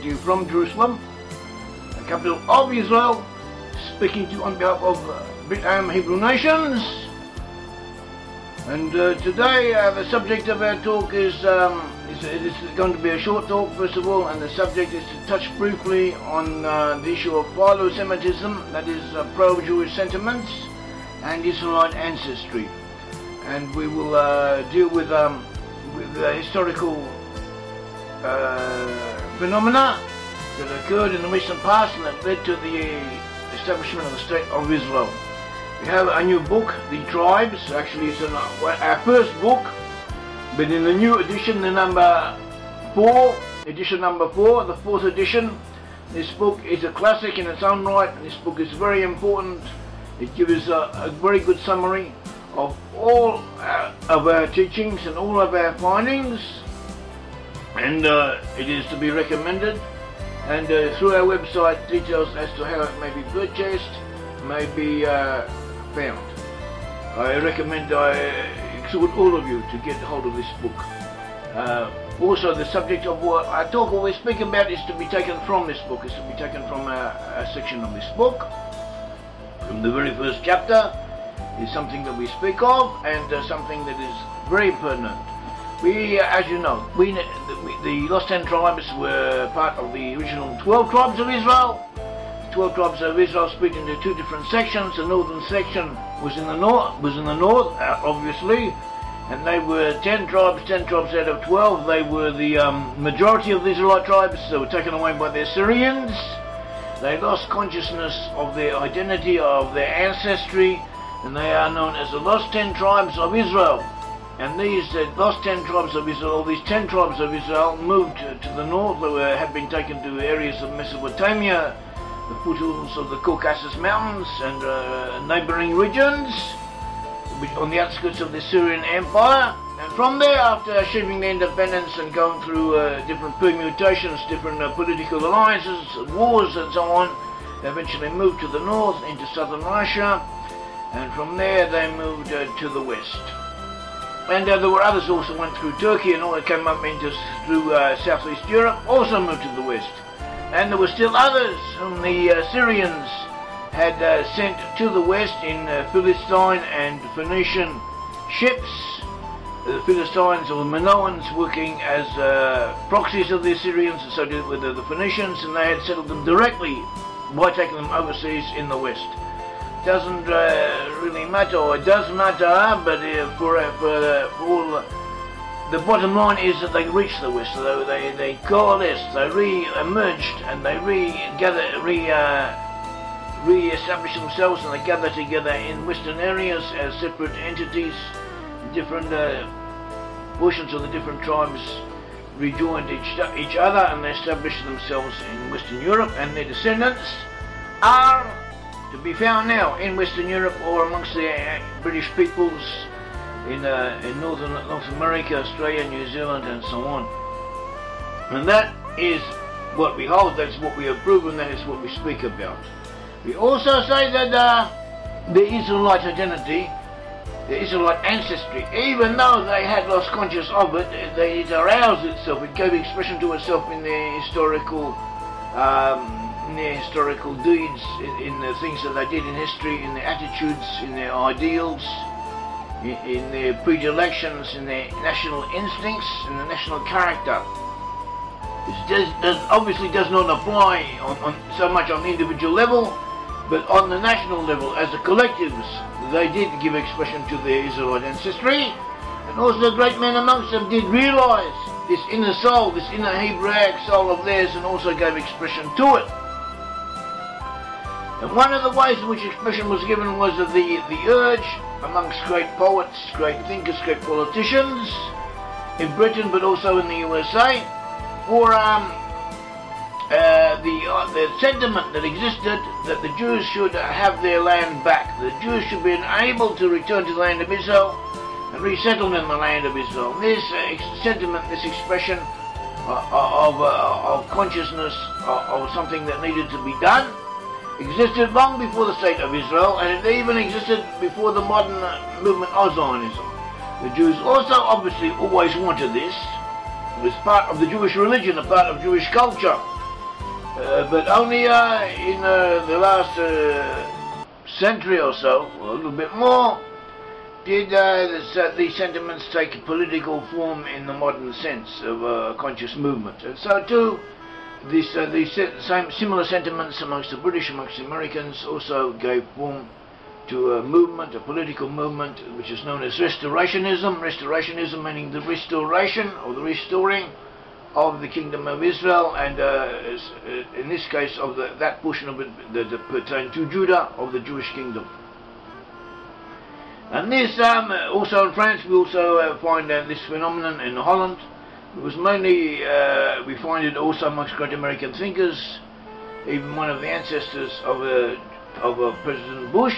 to you from Jerusalem, the capital of Israel, speaking to you on behalf of Brit-Am Hebrew Nations. And today the subject of our talk is going to be a short talk first of all, and the subject is to touch briefly on the issue of philo-Semitism, that is pro-Jewish sentiments, and Israelite ancestry. And we will deal with historical phenomena that occurred in the recent past and that led to the establishment of the State of Israel. We have a new book, The Tribes. Actually, it's our first book, but in the new edition, the edition number 4, the 4th edition. This book is a classic in its own right, and this book is very important. It gives a very good summary of all of our teachings and all of our findings, and it is to be recommended. And through our website, details as to how it may be purchased may be found. I exhort all of you to get hold of this book. Also, the subject of what I talk or we speak about is to be taken from this book. It's to be taken from a section of this book. From the very first chapter is something that we speak of, and something that is very pertinent. We, as you know, the Lost 10 Tribes were part of the original 12 tribes of Israel. 12 tribes of Israel split into two different sections. The northern section was in the north, obviously, and they were 10 tribes out of 12. They were the majority of the Israelite tribes. They were taken away by the Assyrians. They lost consciousness of their identity, of their ancestry, and they are known as the Lost 10 Tribes of Israel. And these lost 10 tribes of Israel, these 10 tribes of Israel, moved to the north. They had been taken to areas of Mesopotamia, the foothills of the Caucasus Mountains, and neighboring regions on the outskirts of the Syrian Empire. And from there, after achieving their independence and going through different permutations, different political alliances, wars and so on, they eventually moved to the north into southern Russia, and from there they moved to the west. And there were others also went through Turkey and all that came up through Southeast Europe, also moved to the west. And there were still others whom the Syrians had sent to the west in Philistine and Phoenician ships. The Philistines or the Minoans working as proxies of the Assyrians, and so did with the Phoenicians, and they had settled them directly by taking them overseas in the west. Doesn't really matter, or it does matter, but for all, the bottom line is that they reached the west. So they coalesced, they re-emerged, and they re-established themselves, and they gathered together in western areas as separate entities. Different portions of the different tribes rejoined each other, and they established themselves in Western Europe, and their descendants are to be found now in Western Europe or amongst the British peoples in North America, Australia, New Zealand, and so on. And that is what we hold, that's what we have proven, that is what we speak about. We also say that the Israelite identity, the Israelite ancestry, even though they had lost consciousness of it, it aroused itself, it gave expression to itself in their historical deeds, in the things that they did in history, in their attitudes, in their ideals, in their predilections, in their national instincts, in the national character. This obviously does not apply on so much on the individual level, but on the national level, as the collectives, they did give expression to their Israelite ancestry, and also the great men amongst them did realize this inner soul, this inner Hebraic soul of theirs, and also gave expression to it. And one of the ways in which expression was given was of the urge amongst great poets, great thinkers, great politicians in Britain, but also in the USA, for the sentiment that existed that the Jews should have their land back. The Jews should be able to return to the land of Israel and resettle in the land of Israel. This sentiment, this expression of consciousness of something that needed to be done, existed long before the State of Israel, and it even existed before the modern movement of Zionism. The Jews also obviously always wanted this. It was part of the Jewish religion, a part of Jewish culture. but only in the last century or so, or a little bit more, did these sentiments take political form in the modern sense of a conscious movement. And so too, these same similar sentiments amongst the British, amongst the Americans, also gave form to a movement, a political movement, which is known as Restorationism. Restorationism meaning the restoration or the restoring of the Kingdom of Israel, and in this case of that portion of it that pertained to Judah, of the Jewish kingdom. And this also in France, we also find this phenomenon in Holland. It was mainly, we find it also amongst great American thinkers. Even one of the ancestors of President Bush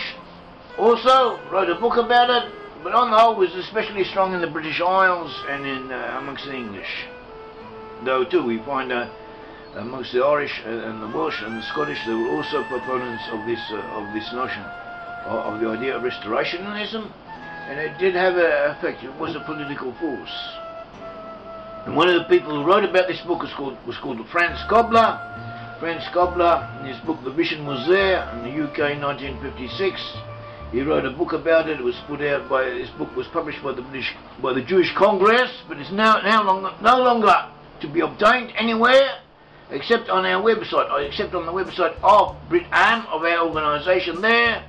also wrote a book about it, but on the whole was especially strong in the British Isles and in amongst the English. Though too we find amongst the Irish and the Welsh and the Scottish, there were also proponents of this notion of the idea of restorationism, and it did have an effect. It was a political force. And one of the people who wrote about this book was called Franz Kobler. Franz Kobler, in his book The Vision Was There, in the UK in 1956, he wrote a book about it. It was put out by, this book was published by the Jewish Congress, but it's no longer to be obtained anywhere except on our website, or except on the website of BritAm, of our organisation there.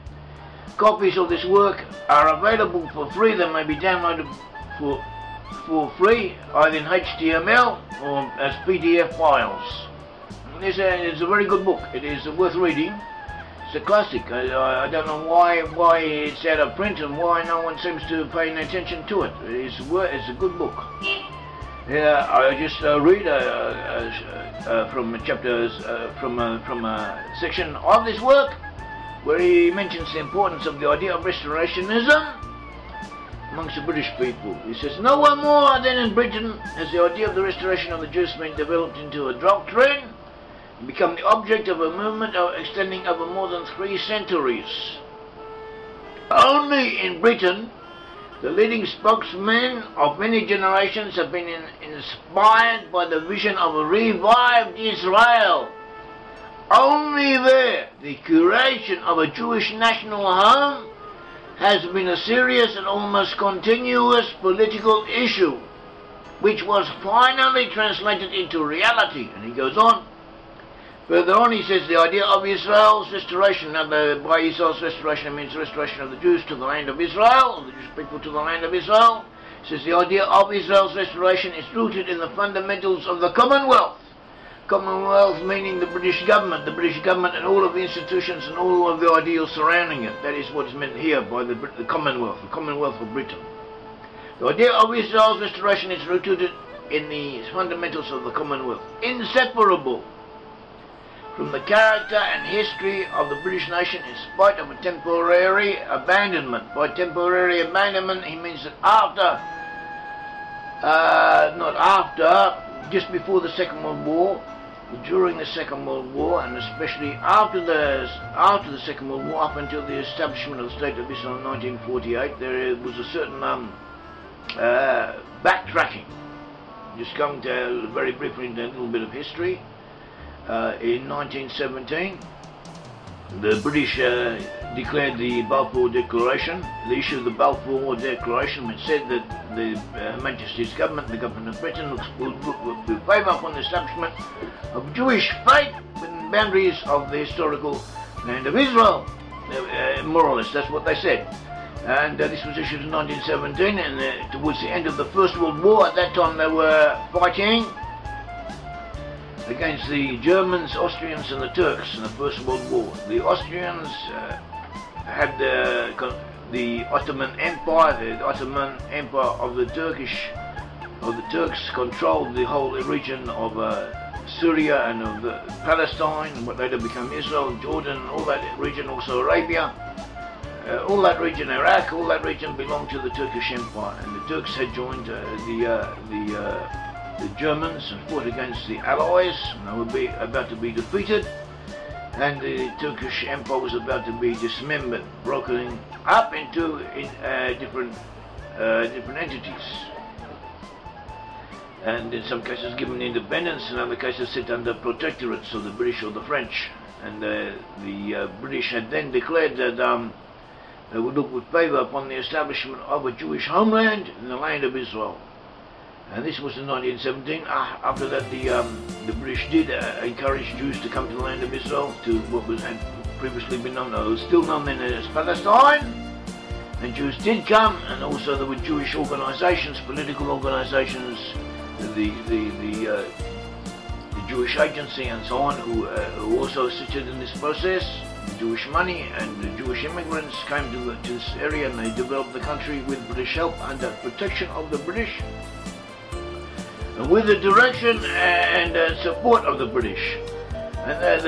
Copies of this work are available for free. They may be downloaded for free, either in HTML or as PDF files. It's a very good book. It is worth reading. It's a classic. I don't know why it's out of print and why no one seems to pay any attention to it. It's a good book. Yeah, I just read from chapters from a section of this work where he mentions the importance of the idea of restorationism amongst the British people. He says, nowhere more than in Britain has the idea of the restoration of the Jews been developed into a doctrine and become the object of a movement extending over more than 3 centuries. Only in Britain, the leading spokesmen of many generations have been inspired by the vision of a revived Israel. Only there, the creation of a Jewish national home has been a serious and almost continuous political issue, which was finally translated into reality. And he goes on. Further on, he says the idea of Israel's restoration. Now, by Israel's restoration, it means restoration of the Jews to the land of Israel, of the Jewish people to the land of Israel. He says the idea of Israel's restoration is rooted in the fundamentals of the Commonwealth. Commonwealth meaning the British government and all of the institutions and all of the ideals surrounding it. That is what is meant here by the Commonwealth of Britain. The idea of Israel's restoration is rooted in the fundamentals of the Commonwealth, inseparable from the character and history of the British nation in spite of a temporary abandonment. By temporary abandonment, he means that just before the Second World War, during the Second World War, and especially after the Second World War, up until the establishment of the State of Israel in 1948, there was a certain backtracking. Just going to very briefly into a little bit of history. In 1917, the British declared the Balfour Declaration. They issued the Balfour Declaration, which said that the Majesty's government, the government of Britain, will favour upon the establishment of Jewish faith within the boundaries of the historical land of Israel. More or less, that's what they said. And this was issued in 1917, and towards the end of the First World War, at that time they were fighting against the Germans, Austrians and the Turks in the First World War. The Austrians had the Ottoman Empire. The Ottoman Empire of the Turks controlled the whole region of Syria and of Palestine, and what later became Israel, Jordan, all that region, also Arabia. All that region, Iraq, all that region belonged to the Turkish Empire, and the Turks had joined the Germans and fought against the Allies, and they were about to be defeated, and the Turkish Empire was about to be dismembered, broken up into different entities. and in some cases given independence, in other cases sit under protectorates of the British or the French. And the British had then declared that they would look with favour upon the establishment of a Jewish homeland in the land of Israel. And this was in 1917. After that, the British did encourage Jews to come to the land of Israel, to what had previously been known, or still known then as Palestine. And Jews did come, and also there were Jewish organisations, political organisations, the Jewish Agency and so on, who also assisted in this process. Jewish money and the Jewish immigrants came to this area, and they developed the country with British help under protection of the British, and with the direction and support of the British. And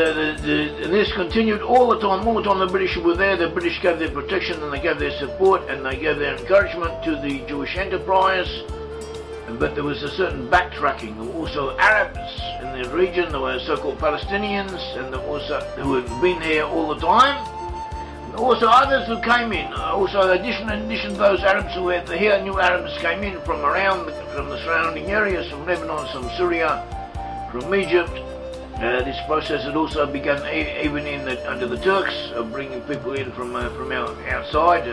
this continued all the time. All the time the British were there, the British gave their protection, and they gave their support, and they gave their encouragement to the Jewish enterprise. But there was a certain backtracking. There were also Arabs in the region. There were so-called Palestinians, and there were also who had been here all the time. And also others who came in. Also, in addition to those Arabs who were here, new Arabs came in from from the surrounding areas, from Lebanon, from Syria, from Egypt. This process had also begun even under the Turks, bringing people in from outside.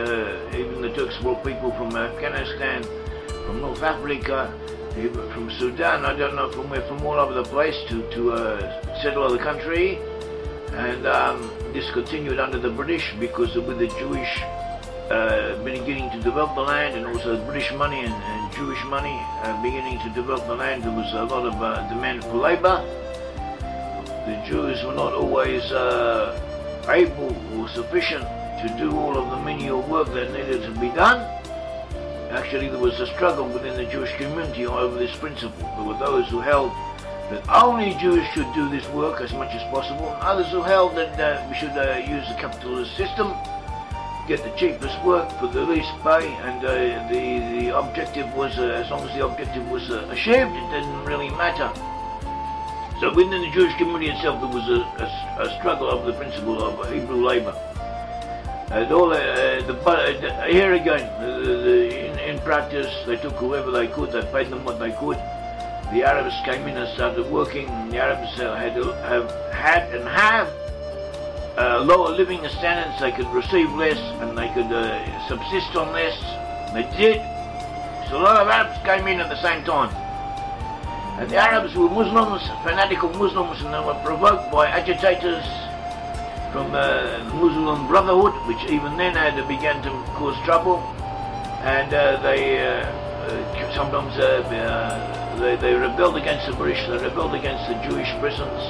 Even the Turks brought people from Afghanistan, from North Africa, from Sudan, I don't know from where, from all over the place to settle the country. And this continued under the British, because with the Jewish beginning to develop the land, and also British money and Jewish money beginning to develop the land, there was a lot of demand for labour. The Jews were not always able or sufficient to do all of the menial work that needed to be done. Actually, there was a struggle within the Jewish community over this principle. There were those who held that only Jews should do this work as much as possible, and others who held that we should use the capitalist system, get the cheapest work for the least pay, and the objective was, as long as the objective was achieved, it didn't really matter. So within the Jewish community itself, there was a struggle over the principle of Hebrew labour. And all here again, in practice, they took whoever they could, they paid them what they could. The Arabs came in and started working. The Arabs had and have lower living standards. They could receive less, and they could subsist on less. They did. So a lot of Arabs came in at the same time. And the Arabs were Muslims, fanatical Muslims, and they were provoked by agitators from the Muslim Brotherhood, which even then began to cause trouble. And they sometimes they rebelled against the British, they rebelled against the Jewish prisons.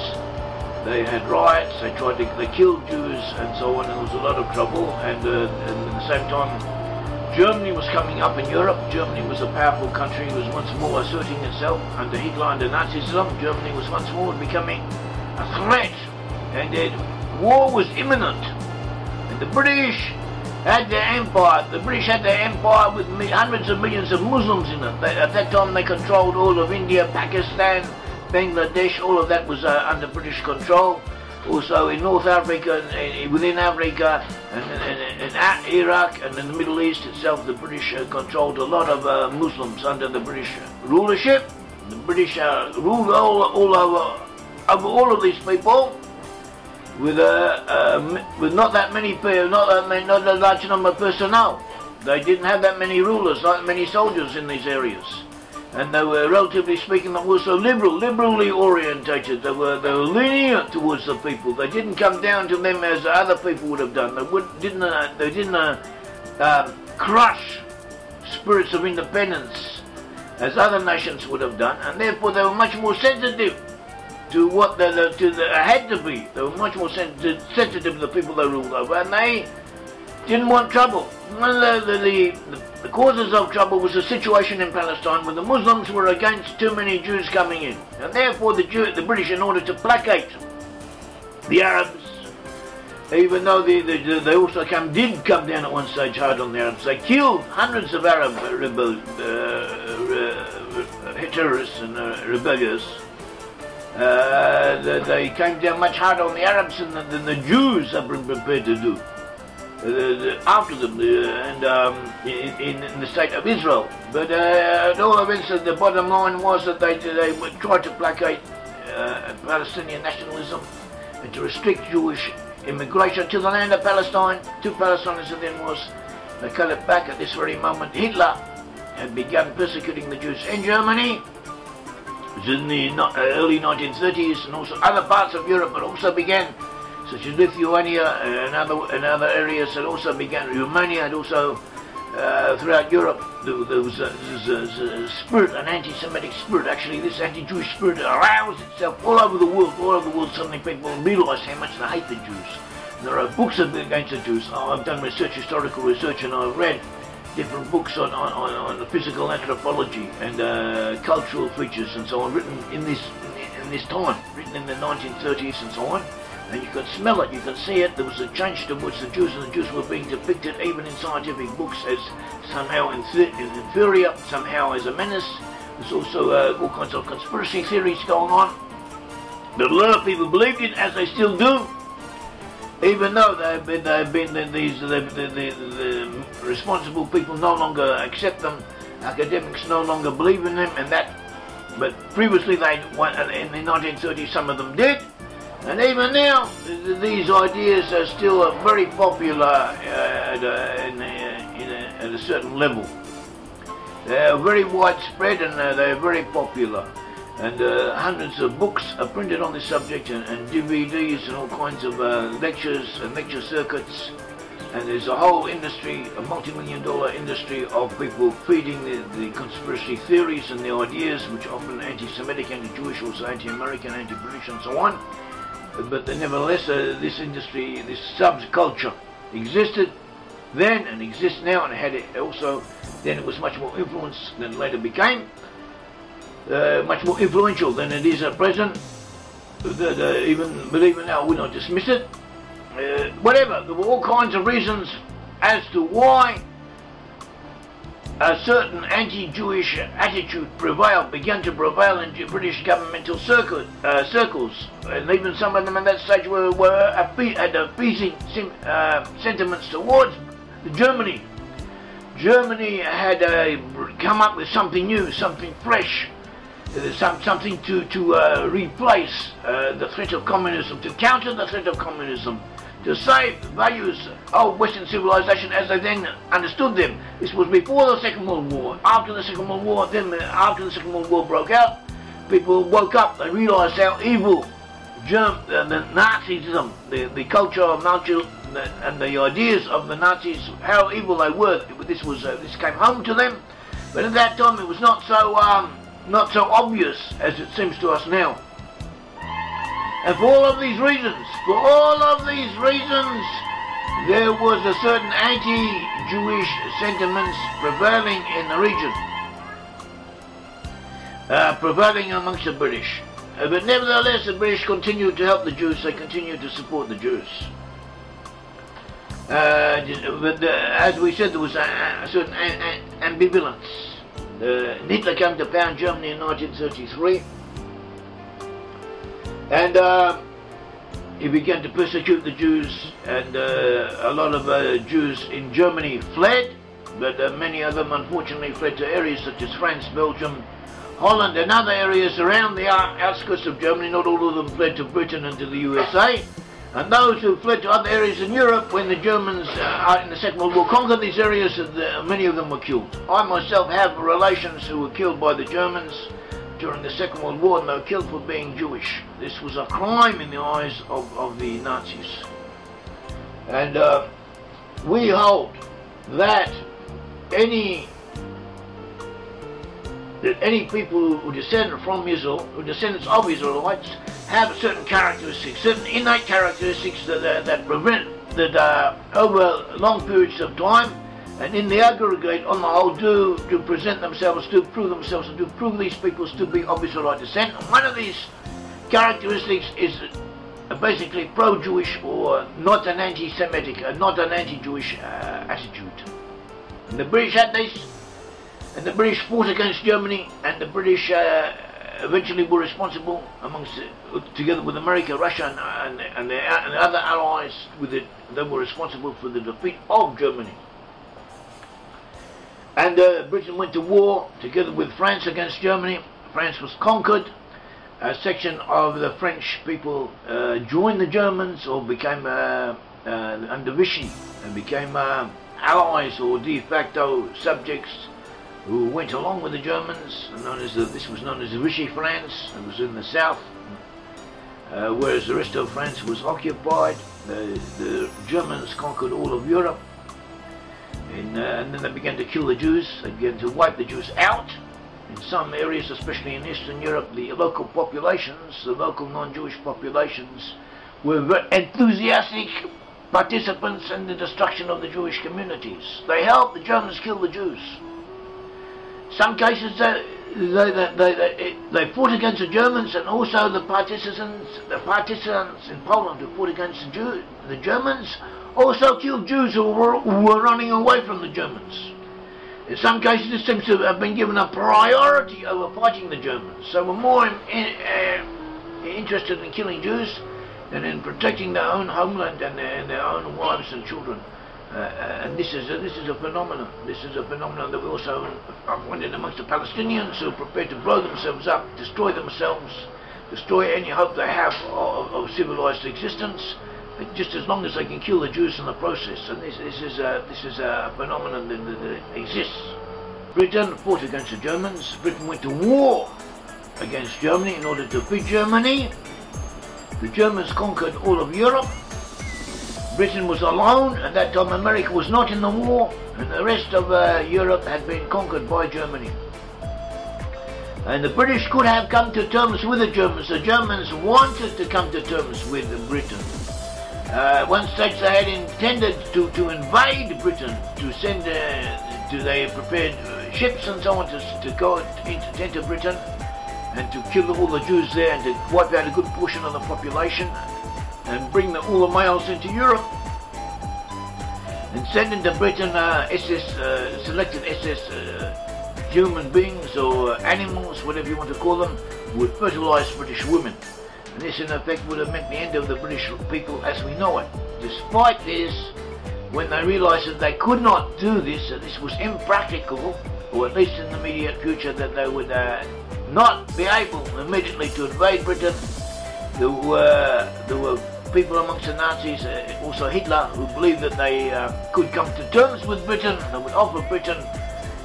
They had riots, they killed Jews and so on, and there was a lot of trouble. And at the same time, Germany was coming up in Europe. Germany was a powerful country. It was once more asserting itself under Hitler, under Nazism. Germany was once more becoming a threat, and war was imminent. And the British had their empire. The British had their empire with hundreds of millions of Muslims in it. At that time, they controlled all of India, Pakistan, Bangladesh. All of that was under British control. Also in North Africa, within Africa, and in Iraq, and in the Middle East itself, the British controlled a lot of Muslims under the British rulership. The British ruled all over all of these people, with not that many people, not a large number of personnel. They didn't have that many rulers, not many soldiers in these areas. And they were, relatively speaking, also liberally orientated. They were lenient towards the people. They didn't come down to them as other people would have done. They didn't crush spirits of independence as other nations would have done, and therefore they were much more sensitive to what they had to be. They were much more sensitive to the people they ruled over, and they didn't want trouble. One of the causes of trouble was the situation in Palestine, where the Muslims were against too many Jews coming in, and therefore the British, in order to placate the Arabs, even though they also did come down at one stage hard on the Arabs, they killed hundreds of Arab terrorists and rebellious. They came down much harder on the Arabs than the Jews have been prepared to do. after them in the state of Israel. But at all events, the bottom line was that they tried to placate Palestinian nationalism and to restrict Jewish immigration to the land of Palestine, to Palestine as it then was. They cut it back. At this very moment, Hitler had begun persecuting the Jews in Germany. It was in the early 1930s, and also other parts of Europe, but also began, such as Lithuania and other areas, that also began. Romania, and also throughout Europe, there was a spirit, an anti-Semitic spirit. Actually, this anti-Jewish spirit aroused itself all over the world. All over the world, suddenly people realised how much they hate the Jews. And there are books against the Jews. I've done research, historical research, and I've read different books on the physical anthropology and cultural features and so on, written in this time, written in the 1930s and so on. And you could smell it, you could see it. There was a change towards the Jews, and the Jews were being depicted even in scientific books as somehow inferior, somehow as a menace. There's also all kinds of conspiracy theories going on. But a lot of people believed it, as they still do, even though the responsible people no longer accept them, academics no longer believe in them, and that. But previously, in the 1930s, some of them did. And even now, these ideas are still very popular at a certain level. They are very widespread, and they are very popular. And hundreds of books are printed on this subject, and DVDs and all kinds of lectures and lecture circuits. And there's a whole industry, a multi-million-dollar industry of people feeding the conspiracy theories and the ideas, which are often anti-Semitic, anti-Jewish, also anti-American, anti-British, and so on. But nevertheless, this industry, this subculture existed then and exists now, and had it also. Then it was much more influenced than it later became, much more influential than it is at present. But even now, we don't dismiss it. Whatever, there were all kinds of reasons as to why a certain anti-Jewish attitude began to prevail in British governmental circles, and even some of them at that stage had appeasing sentiments towards Germany. Germany had come up with something new, something fresh, something to replace the threat of communism, to counter the threat of communism, to save values of Western civilization as they then understood them. This was before the Second World War. After the Second World War, after the Second World War broke out, people woke up. They realised how evil the Nazism, the culture of Nazi, and the ideas of the Nazis, how evil they were. This came home to them, but at that time it was not so obvious as it seems to us now. And for all of these reasons, there was a certain anti-Jewish sentiments prevailing in the region, prevailing amongst the British. But nevertheless, the British continued to help the Jews. They continued to support the Jews. But as we said, there was a certain ambivalence. Hitler came to power in Germany in 1933. And he began to persecute the Jews, and a lot of Jews in Germany fled, but many of them unfortunately fled to areas such as France, Belgium, Holland, and other areas around the outskirts of Germany. Not all of them fled to Britain and to the USA. And those who fled to other areas in Europe, when the Germans in the Second World War conquered these areas, many of them were killed. I myself have relations who were killed by the Germans during the Second World War, and they were killed for being Jewish. This was a crime in the eyes of the Nazis. And we hold that any people who descend from Israel, who descendants of Israelites, have certain characteristics, certain innate characteristics that prevent, over long periods of time, and in the aggregate, on the whole, do present themselves, do prove themselves, and do prove these peoples to be of Israelite descent. And one of these characteristics is basically pro-Jewish, or not an anti-Semitic, not an anti-Jewish attitude. And the British had this, and the British fought against Germany, and the British eventually were responsible, together with America, Russia, and the other allies, they were responsible for the defeat of Germany. And Britain went to war together with France against Germany. France was conquered. A section of the French people joined the Germans, or became under Vichy, and became allies or de facto subjects who went along with the Germans. This was known as the Vichy France. It was in the south, whereas the rest of France was occupied. The Germans conquered all of Europe, and then they began to kill the Jews. They began to wipe the Jews out. In some areas, especially in Eastern Europe, the local populations, the local non-Jewish populations, were very enthusiastic participants in the destruction of the Jewish communities. They helped the Germans kill the Jews. Some cases they fought against the Germans, and also the partisans in Poland who fought against the Germans also killed Jews who were running away from the Germans. In some cases, it seems to have been given a priority over fighting the Germans. So we're more interested in killing Jews than in protecting their own homeland and their own wives and children. And this is a phenomenon. This is a phenomenon that we also find in amongst the Palestinians, who are prepared to blow themselves up, destroy themselves, destroy any hope they have of civilized existence, just as long as they can kill the Jews in the process. And this is a phenomenon that exists. Britain fought against the Germans. Britain went to war against Germany in order to defeat Germany. The Germans conquered all of Europe. Britain was alone. At that time, America was not in the war, and the rest of Europe had been conquered by Germany. And the British could have come to terms with the Germans. The Germans wanted to come to terms with Britain. One stage they had intended to invade Britain, to send, they prepared ships and so on to go into Britain and to kill all the Jews there and to wipe out a good portion of the population and bring all the males into Europe and send into Britain selected SS human beings or animals, whatever you want to call them, would fertilize British women. And this in effect would have meant the end of the British people as we know it. Despite this, when they realised that they could not do this, that this was impractical, or at least in the immediate future that they would not be able immediately to invade Britain, there were people amongst the Nazis, also Hitler, who believed that they could come to terms with Britain. They would offer Britain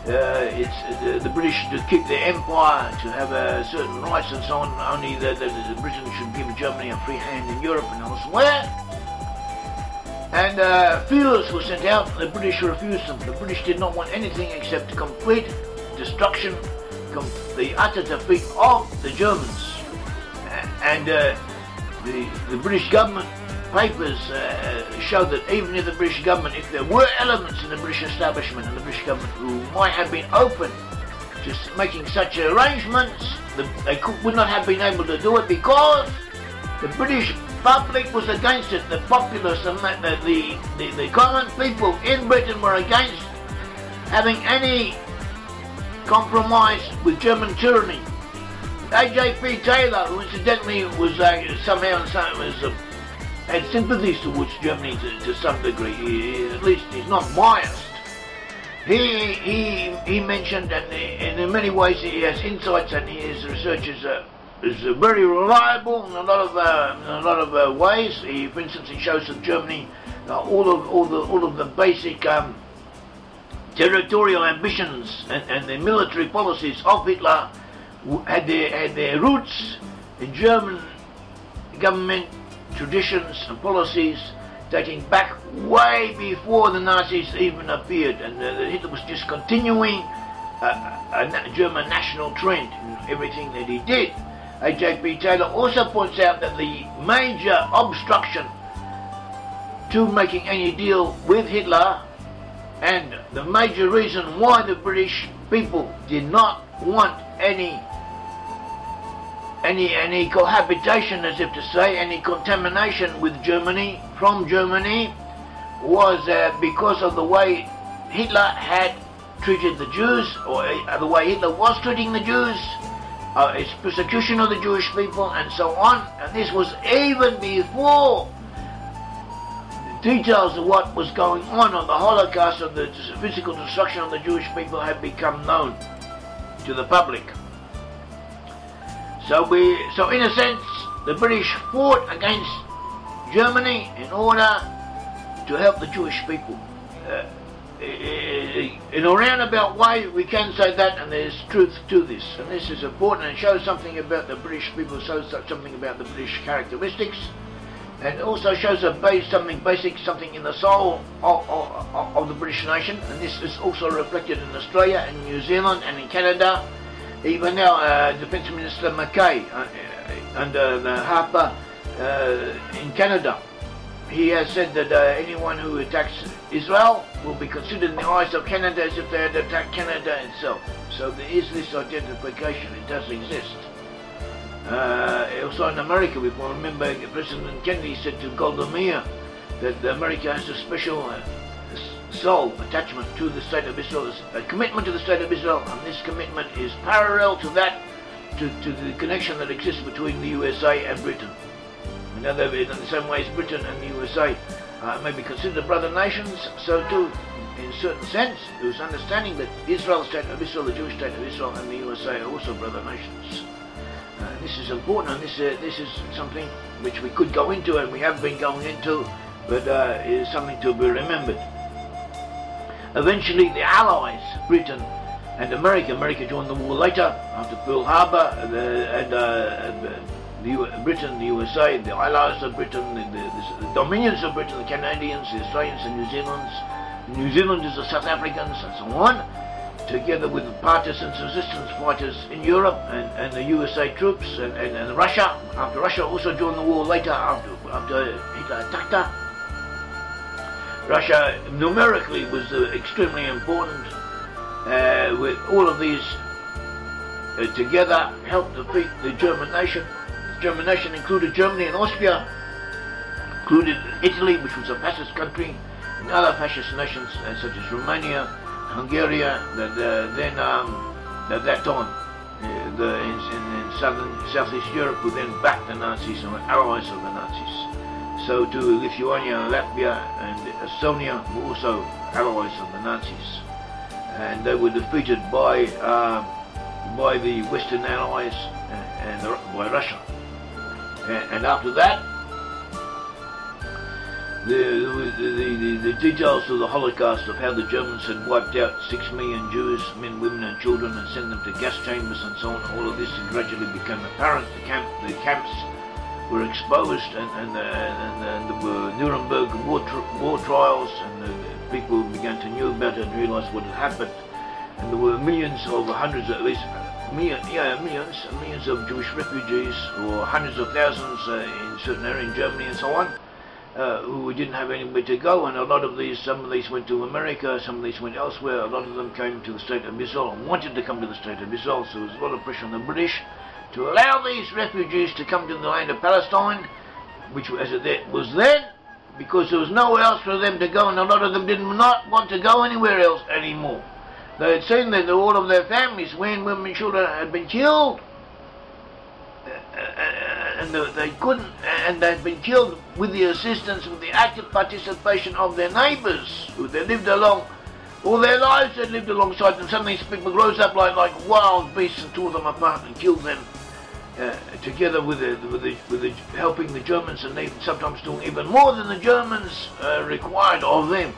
the British to keep their empire, to have certain rights and so on, only that Britain should give Germany a free hand in Europe and elsewhere. And feelers were sent out, and the British refused them. The British did not want anything except complete destruction, the utter defeat of the Germans. And the British government papers show that even if the British government, if there were elements in the British establishment and the British government who might have been open to making such arrangements, they would not have been able to do it because the British public was against it. The populace, the common people in Britain were against having any compromise with German tyranny. A.J.P. Taylor, who incidentally was had sympathies towards Germany to some degree, at least he's not biased. He mentioned, and in many ways he has insights, and his research is very reliable in a lot of ways. For instance, he shows that Germany, all of the basic territorial ambitions and the military policies of Hitler had their roots in German government traditions and policies dating back way before the Nazis even appeared, and Hitler was just continuing a German national trend in everything that he did. A.J.P. Taylor also points out that the major obstruction to making any deal with Hitler, and the major reason why the British people did not want any cohabitation, as if to say, any contamination with Germany, from Germany, was because of the way Hitler had treated the Jews, or the way Hitler was treating the Jews, its persecution of the Jewish people and so on. And this was even before details of what was going on the Holocaust, of the physical destruction of the Jewish people, had become known to the public. So in a sense, the British fought against Germany in order to help the Jewish people. In a roundabout way, we can say that, and there's truth to this. And this is important and shows something about the British people, shows something about the British characteristics, and also shows something basic, something in the soul of the British nation. And this is also reflected in Australia and New Zealand and in Canada. Even now, Defence Minister Mackay under the Harper in Canada, he has said that anyone who attacks Israel will be considered in the eyes of Canada as if they had attacked Canada itself. So there is this identification, it does exist. Also in America, we remember President Kennedy said to Golda Meir that America has a special soul attachment to the State of Israel, a commitment to the State of Israel, and this commitment is parallel to that, to the connection that exists between the USA and Britain. In the same way as Britain and the USA may be considered brother nations, so too, in a certain sense, there was understanding that Israel, the State of Israel, the Jewish State of Israel, and the USA are also brother nations. This is important, and this is something which we could go into, and we have been going into, but it is something to be remembered. Eventually, the Allies, Britain and America joined the war later, after Pearl Harbor, Britain, the USA, the allies of Britain, the dominions of Britain, the Canadians, the Australians, the New Zealanders, the South Africans, and so on, together with the partisans, resistance fighters in Europe, and the USA troops, and Russia. After Russia also joined the war later, after Hitler attacked her. Russia numerically was extremely important. With all of these together, helped defeat the German nation. The German nation included Germany and Austria, included Italy, which was a fascist country, and other fascist nations such as Romania, Hungary, at that time, in Southeast Europe, who then backed the Nazis and were allies of the Nazis. So too Lithuania, Latvia, and Estonia were also allies of the Nazis, and they were defeated by the Western Allies and by Russia. And after that, the details of the Holocaust, of how the Germans had wiped out 6 million Jews, men, women and children, and sent them to gas chambers and so on, all of this gradually became apparent. The camps were exposed, and there were Nuremberg war trials, and people began to know about it and realize what had happened. And there were millions of Jewish refugees, or hundreds of thousands in certain areas in Germany and so on, who didn't have anywhere to go, and a lot of these, some of these went to America, some of these went elsewhere. A lot of them came to the State of Israel and wanted to come to the State of Israel, so there was a lot of pressure on the British to allow these refugees to come to the land of Palestine, which as it was then, because there was nowhere else for them to go, and a lot of them did not want to go anywhere else anymore. They had seen that all of their families, men, women, children, had been killed, and they couldn't, and they'd been killed with the assistance, with the active participation of their neighbours, who they lived along all their lives. They lived alongside them. Some of these people rose up like wild beasts and tore them apart and killed them, together with helping the Germans, and even sometimes doing even more than the Germans required of them.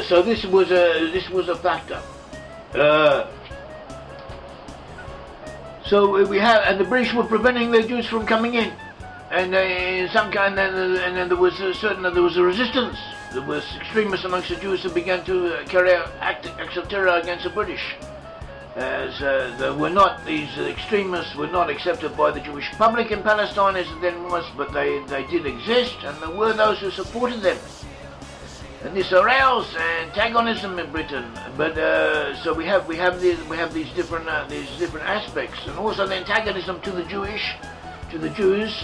So this was a factor. So we have, and the British were preventing the Jews from coming in, and in some kind, and then there was a resistance. There was extremists amongst the Jews who began to carry out acts of terror against the British. As these extremists were not accepted by the Jewish public in Palestine as it then was, but they did exist, and there were those who supported them. And this aroused antagonism in Britain. But so we have these different aspects, and also the antagonism to the Jews, to the Jews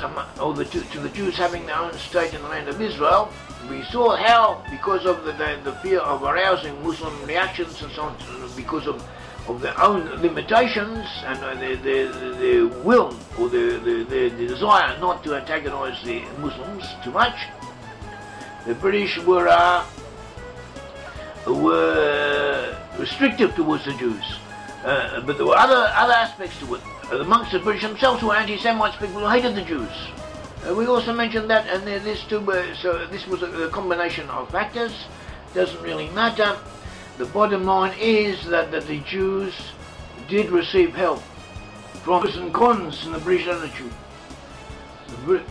having their own state in the land of Israel. We saw how, because of the fear of arousing Muslim reactions and so on, because of of their own limitations and their will or their desire not to antagonise the Muslims too much, the British were restrictive towards the Jews. But there were other aspects to it. Amongst the British themselves who were anti-Semites, people who hated the Jews. We also mentioned that, and so this was a combination of factors. Doesn't really matter. The bottom line is that the Jews did receive help from pros and cons in the British attitude.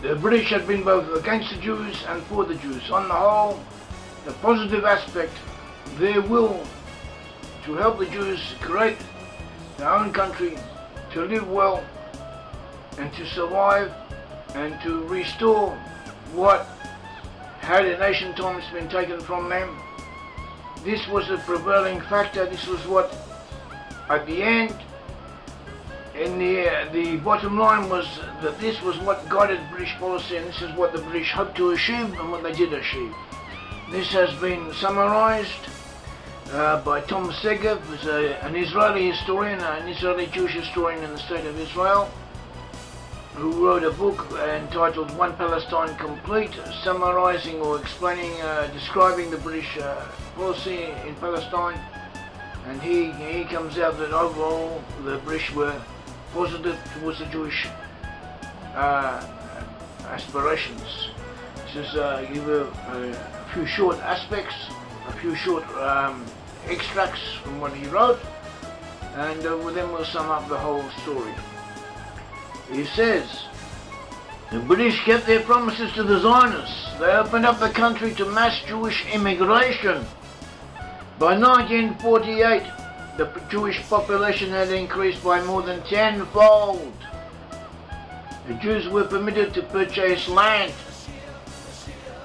The British had been both against the Jews and for the Jews. On the whole, the positive aspect, their will to help the Jews create their own country, to live well and to survive and to restore what had in ancient times been taken from them. This was a prevailing factor. This was what, at the end, in the bottom line was that this was what guided British policy, and this is what the British hoped to achieve and what they did achieve. This has been summarized by Tom Segev, who's an Israeli historian, an Israeli Jewish historian in the state of Israel, who wrote a book entitled One Palestine Complete, summarizing or explaining, describing the British policy in Palestine. And he comes out that overall the British were positive towards the Jewish aspirations. Just give a few short aspects, a few short extracts from what he wrote, and then we'll sum up the whole story. He says, the British kept their promises to the Zionists. They opened up the country to mass Jewish immigration. By 1948, the Jewish population had increased by more than tenfold. The Jews were permitted to purchase land,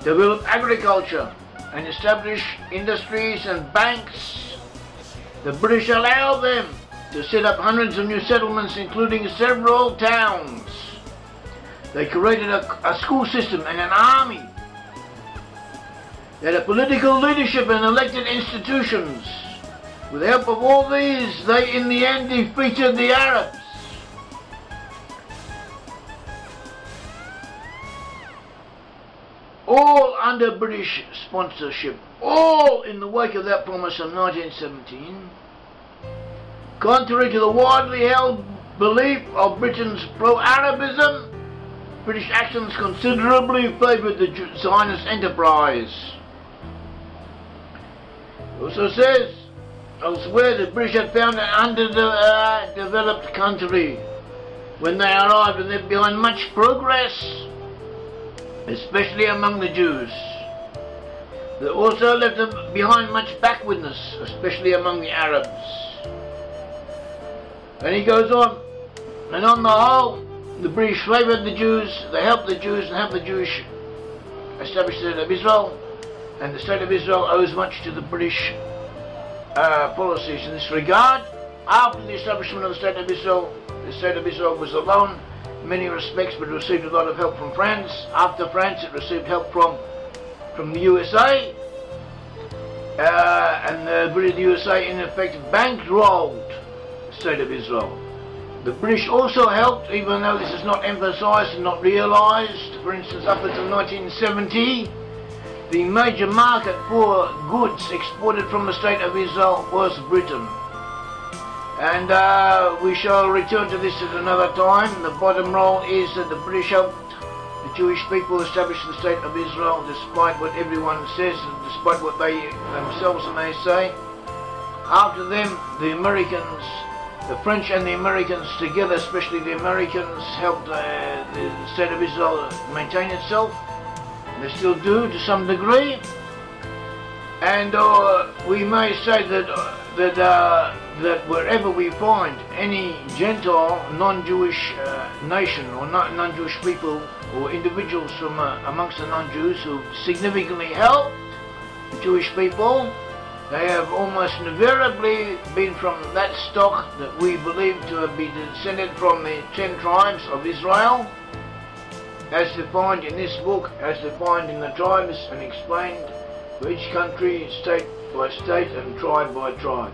develop agriculture, and establish industries and banks. The British allowed them to set up hundreds of new settlements, including several towns. They created a school system and an army. They had a political leadership and elected institutions. With the help of all these, they in the end defeated the Arabs. All under British sponsorship, all in the wake of that promise of 1917. Contrary to the widely held belief of Britain's pro-Arabism, British actions considerably favoured the Zionist enterprise. It also says, elsewhere, the British had found an underdeveloped country when they arrived, and left behind much progress, especially among the Jews. They also left behind much backwardness, especially among the Arabs. And he goes on, and on the whole, the British favoured the Jews, they helped the Jews and helped the Jewish establish the State of Israel, and the State of Israel owes much to the British policies in this regard. After the establishment of the State of Israel was alone in many respects, but it received a lot of help from France. After France, it received help from the USA, and the British USA in effect bankrolled the State of Israel. The British also helped, even though this is not emphasised and not realised. For instance, up until 1970, the major market for goods exported from the State of Israel was Britain. And we shall return to this at another time. The bottom line is that the British helped the Jewish people establish the State of Israel, despite what everyone says, and despite what they themselves may say. After them, the Americans, the French and the Americans together, especially the Americans, helped the State of Israel maintain itself. They still do to some degree. And we may say that wherever we find any Gentile, non-Jewish nation or non-Jewish people or individuals from amongst the non-Jews who significantly helped the Jewish people, they have almost invariably been from that stock that we believe to have been descended from the 10 tribes of Israel, as defined in this book, as defined in the tribes and explained for each country, state by state and tribe by tribe.